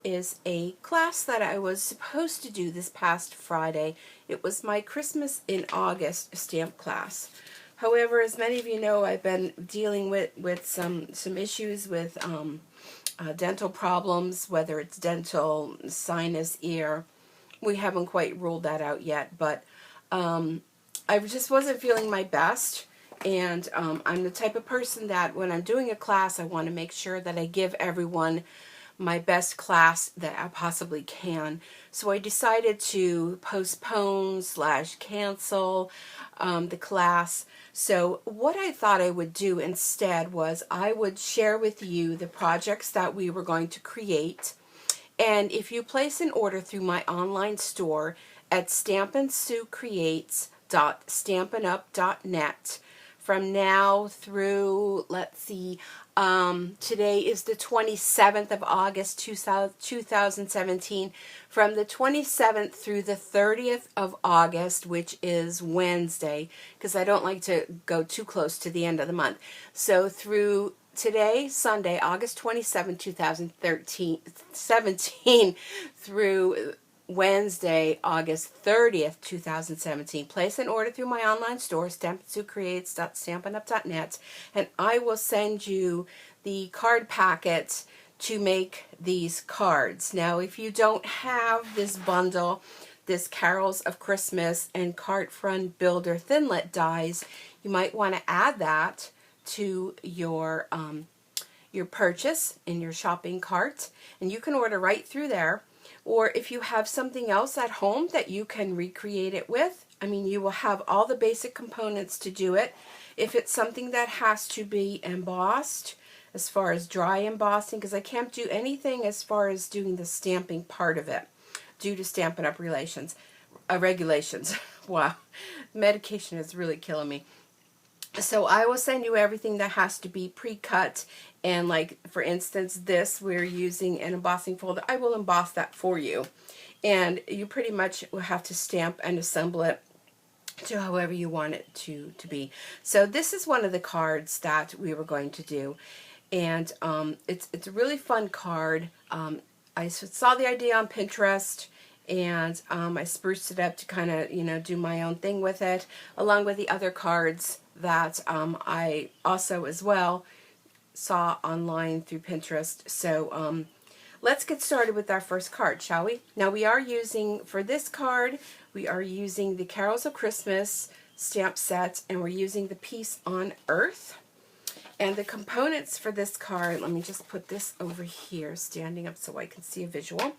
Is a class that I was supposed to do this past Friday. It was my Christmas in August stamp class. However, as many of you know, I've been dealing with some issues with dental problems, whether it's dental, sinus, ear. We haven't quite ruled that out yet, but I just wasn't feeling my best. And I'm the type of person that when I'm doing a class, I want to make sure that I give everyone my best class that I possibly can. So I decided to postpone / cancel the class. So what I thought I would do instead was I would share with you the projects that we were going to create. And if you place an order through my online store at stampandsuecreates.stampinup.net, from now through, let's see, today is the 27th of August 2017. From the 27th through the 30th of August, which is Wednesday, because I don't like to go too close to the end of the month. So through today, Sunday, August 27, 2017, through Wednesday, August 30th, 2017. Place an order through my online store, stampandsuecreates.stampinup.net, and I will send you the card packets to make these cards. Now, if you don't have this bundle, this Carols of Christmas and Card Front Builder Thinlit dies, you might want to add that to your purchase in your shopping cart, and you can order right through there. Or if you have something else at home that you can recreate it with, I mean, you will have all the basic components to do it. If it's something that has to be embossed, as far as dry embossing, because I can't do anything as far as doing the stamping part of it due to Stampin' Up! Regulations. Wow, medication is really killing me. So I will send you everything that has to be pre-cut, and like for instance this, we're using an embossing folder. I will emboss that for you, and you pretty much will have to stamp and assemble it to however you want it to be. So this is one of the cards that we were going to do, and it's a really fun card. I saw the idea on Pinterest, and I spruced it up to kind of, do my own thing with it, along with the other cards that I also as well saw online through Pinterest. So let's get started with our first card, shall we? Now we are using, for this card, we are using the Carols of Christmas stamp set, and we're using the Peace on Earth. And the components for this card, let me just put this over here, standing up so I can see a visual.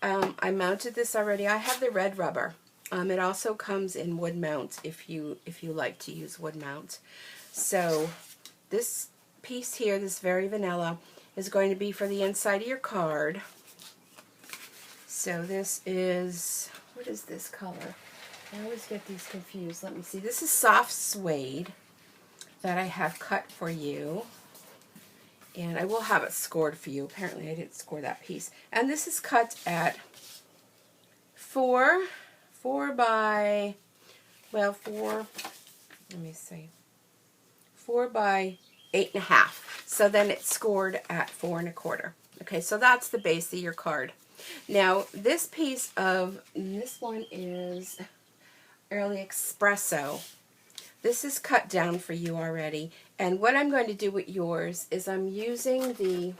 I mounted this already. I have the red rubber. It also comes in wood mount if you like to use wood mount. So this piece here, this Very Vanilla, is going to be for the inside of your card. So this is, what is this color? I always get these confused. Let me see. This is soft suede that I have cut for you. And I will have it scored for you. Apparently I didn't score that piece. And this is cut at 4 by 4 by 8.5. So then it's scored at 4 1/4. Okay, so that's the base of your card. Now this piece of, this one is Early Espresso. This is cut down for you already. And what I'm going to do with yours is I'm using the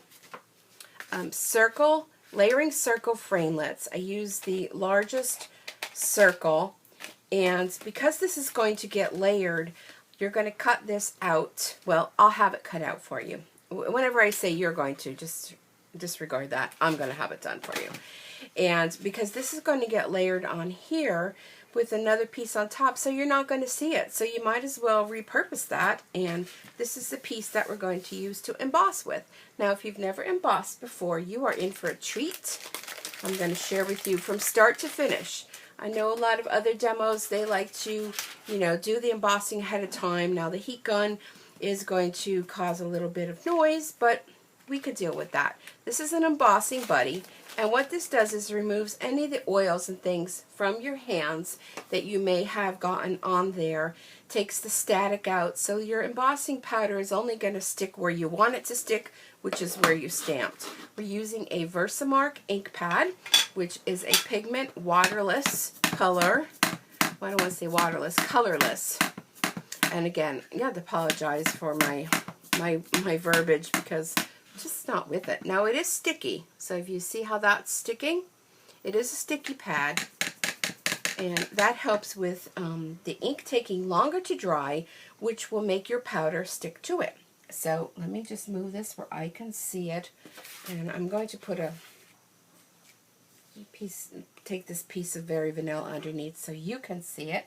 layering circle framelits. I use the largest circle, and because this is going to get layered, you're going to cut this out. Well, I'll have it cut out for you. Whenever I say you're going to, just disregard that. I'm going to have it done for you. And because this is going to get layered on here with another piece on top, so you're not going to see it. So you might as well repurpose that, and this is the piece that we're going to use to emboss with. Now, if you've never embossed before, you are in for a treat. I'm going to share with you from start to finish. I know a lot of other demos, they like to, do the embossing ahead of time. Now, the heat gun is going to cause a little bit of noise, but we could deal with that. This is an embossing buddy, and what this does is removes any of the oils and things from your hands that you may have gotten on there, takes the static out, so your embossing powder is only going to stick where you want it to stick which is where you stamped. We're using a Versamark ink pad, which is a pigment waterless color. Well, I don't want to say waterless, colorless. And again, I have to apologize for my verbiage because I'm just not with it. Now it is sticky, so if you see how that's sticking, it is a sticky pad, and that helps with the ink taking longer to dry, which will make your powder stick to it. So let me just move this where I can see it, and I'm going to put take this piece of Very Vanilla underneath so you can see it.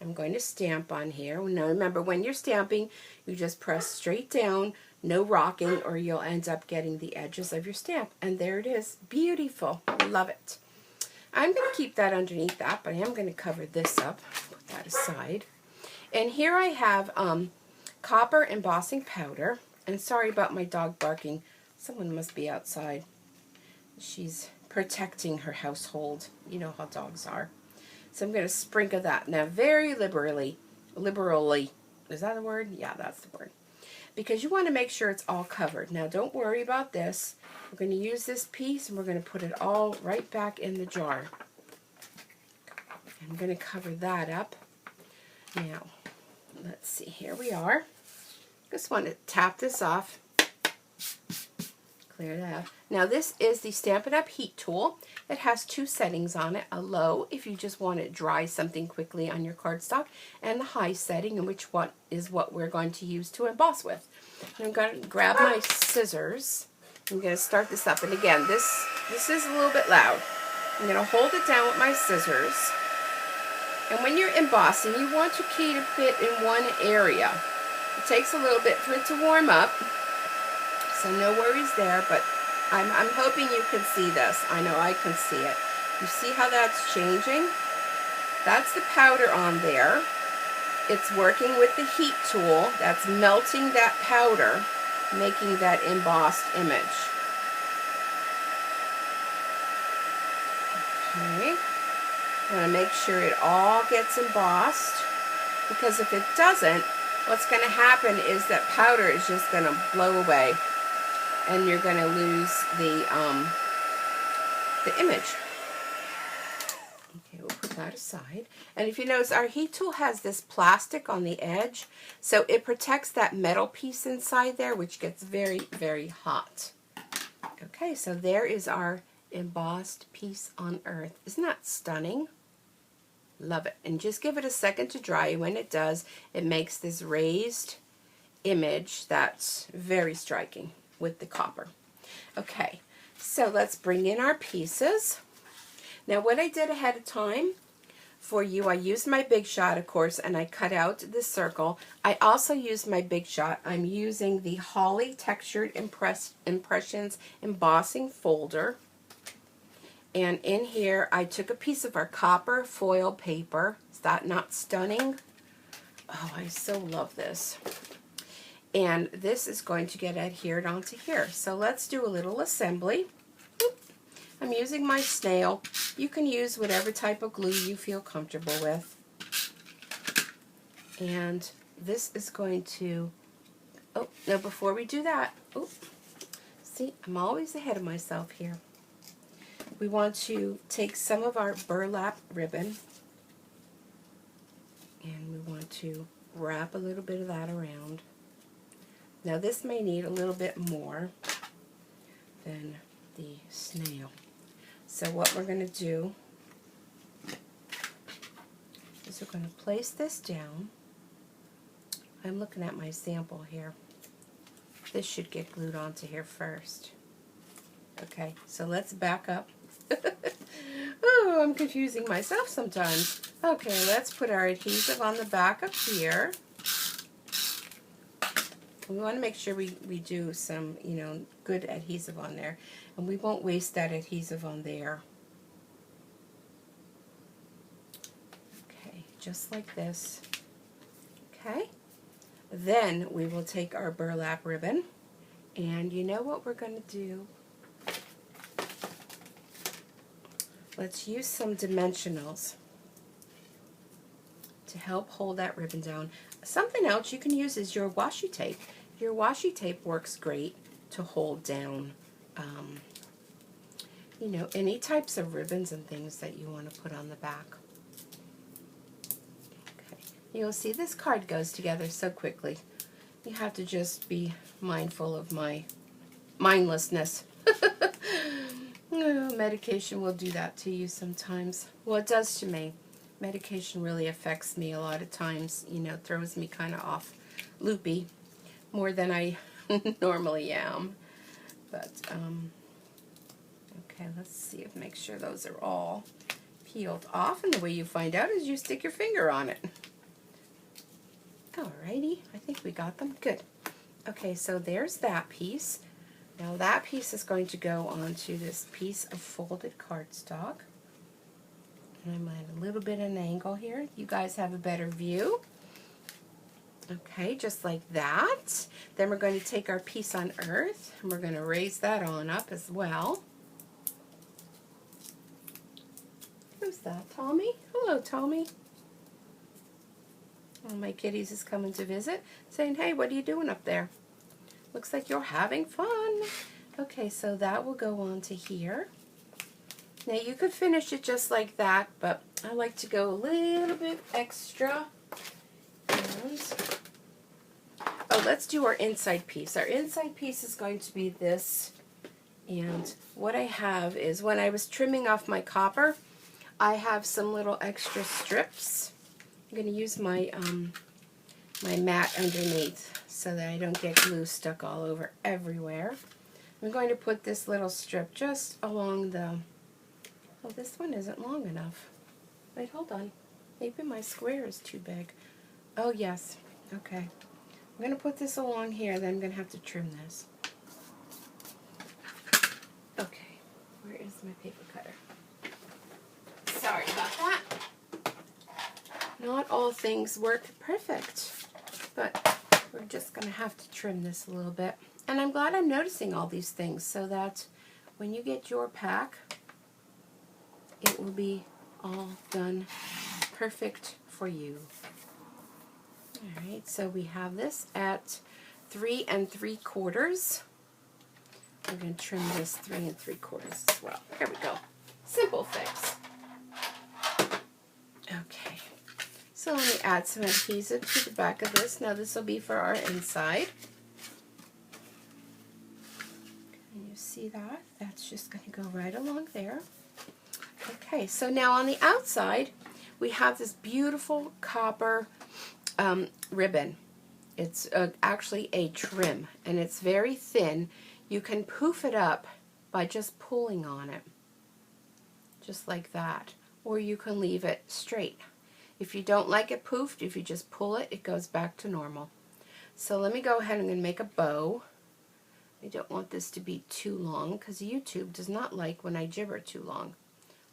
I'm going to stamp on here. Now remember, when you're stamping, you just press straight down, no rocking, or you'll end up getting the edges of your stamp. And there it is. Beautiful. Love it. I'm going to keep that underneath that, but I am going to cover this up. Put that aside. And here I have copper embossing powder. And sorry about my dog barking. Someone must be outside. She's protecting her household. You know how dogs are. So I'm going to sprinkle that now very liberally. Is that a word? Yeah, that's the word. Because you want to make sure it's all covered. Now don't worry about this. We're going to use this piece and we're going to put it all right back in the jar. I'm going to cover that up. Now, let's see. Here we are. Just want to tap this off. Clear that out. Now this is the Stampin' Up! Heat tool. It has two settings on it. A low if you just want to dry something quickly on your cardstock, and the high setting, which what we're going to use to emboss with. And I'm going to grab my scissors. I'm going to start this up. And again, this is a little bit loud. I'm going to hold it down with my scissors. And when you're embossing, you want to keep it in one area. It takes a little bit for it to warm up. So no worries there, but I'm hoping you can see this. I know I can see it. You see how that's changing? That's the powder on there. It's working with the heat tool. That's melting that powder, making that embossed image. Okay. I want to make sure it all gets embossed, because if it doesn't, what's going to happen is that powder is just going to blow away. And you're going to lose the image. Okay, we'll put that aside. And if you notice, our heat tool has this plastic on the edge, so it protects that metal piece inside there, which gets very, very hot. Okay, so there is our embossed piece on earth. Isn't that stunning? Love it. And just give it a second to dry. When it does, it makes this raised image that's very striking with the copper. Okay, so let's bring in our pieces. Now what I did ahead of time for you, I used my Big Shot, of course, and I cut out the circle. I also used my Big Shot. I'm using the Holly Textured Impressions Embossing Folder. And in here, I took a piece of our copper foil paper. Is that not stunning? Oh, I so love this. And this is going to get adhered onto here. So let's do a little assembly. I'm using my snail. You can use whatever type of glue you feel comfortable with. And this is going to, oh, no, before we do that, oh, see, I'm always ahead of myself here. We want to take some of our burlap ribbon, and we want to wrap a little bit of that around. Now this may need a little bit more than the snail. So what we're going to do is we're going to place this down. I'm looking at my sample here. This should get glued onto here first. Okay, so let's back up. Oh, I'm confusing myself sometimes. Okay, let's put our adhesive on the back of here. We want to make sure we do some, good adhesive on there. And we won't waste that adhesive on there. Okay, just like this. Okay. Then we will take our burlap ribbon. And you know what we're going to do? Let's use some dimensionals to help hold that ribbon down. Something else you can use is your washi tape. Your washi tape works great to hold down, you know, any types of ribbons and things that you want to put on the back. Okay. You'll see this card goes together so quickly. You have to just be mindful of my mindlessness. Medication will do that to you sometimes. Well, it does to me. Medication really affects me a lot of times, you know, throws me kind of off loopy more than I normally am. But, okay, let's see if make sure those are all peeled off. And the way you find out is you stick your finger on it. Alrighty, I think we got them. Good. Okay, so there's that piece. Now that piece is going to go onto this piece of folded cardstock. And I'm at a little bit of an angle here. You guys have a better view. Okay, just like that. Then we're going to take our piece on earth and we're going to raise that on up as well. Who's that, Tommy? Hello, Tommy. One of my kitties is coming to visit, saying, hey, what are you doing up there? Looks like you're having fun. Okay, so that will go on to here. Now you could finish it just like that, but I like to go a little bit extra. And oh, let's do our inside piece. Our inside piece is going to be this. And what I have is, when I was trimming off my copper, I have some little extra strips. I'm going to use my my mat underneath so that I don't get glue stuck all over everywhere. I'm going to put this little strip just along the, oh, this one isn't long enough. Wait, hold on. Maybe my square is too big. Oh, yes. Okay. I'm going to put this along here, then I'm going to have to trim this. Okay. Where is my paper cutter? Sorry about that. Not all things work perfect, but we're just going to have to trim this a little bit. And I'm glad I'm noticing all these things so that when you get your pack, it will be all done perfect for you. Alright, so we have this at 3 3/4. I'm going to trim this 3 3/4 as well. Here we go. Simple fix. Okay. So let me add some adhesive to the back of this. Now this will be for our inside. Can you see that? That's just going to go right along there. Okay, so now on the outside, we have this beautiful copper ribbon. It's actually a trim, and it's very thin. You can poof it up by just pulling on it, just like that. Or you can leave it straight. If you don't like it poofed, if you just pull it, it goes back to normal. So let me go ahead and make a bow. I don't want this to be too long because YouTube does not like when I gibber too long.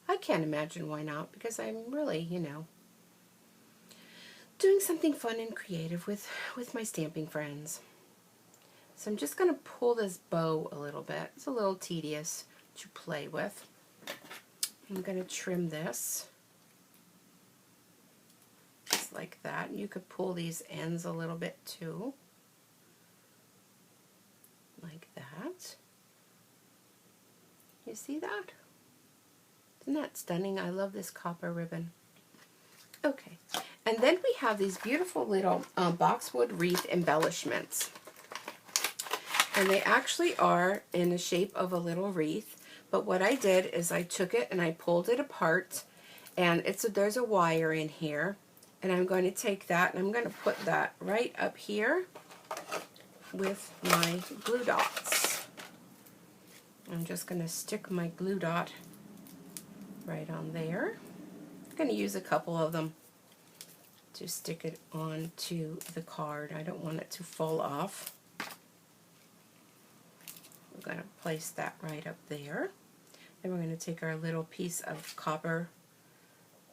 I can't imagine why not, because I'm really, you know, doing something fun and creative with my stamping friends. So I'm just going to pull this bow a little bit. It's a little tedious to play with. I'm going to trim this. Just like that. You could pull these ends a little bit too. Like that. You see that? Isn't that stunning? I love this copper ribbon. Okay. And then we have these beautiful little boxwood wreath embellishments. And they actually are in the shape of a little wreath. But what I did is I took it and I pulled it apart. And there's a wire in here. And I'm going to take that and I'm going to put that right up here with my glue dots. I'm just going to stick my glue dot right on there. I'm going to use a couple of them to stick it onto the card. I don't want it to fall off. I'm going to place that right up there. Then we're going to take our little piece of copper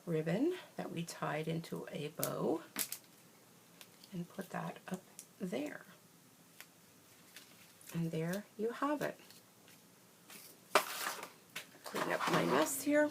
ribbon that we tied into a bow and put that up there. And there you have it. Clean up my mess here.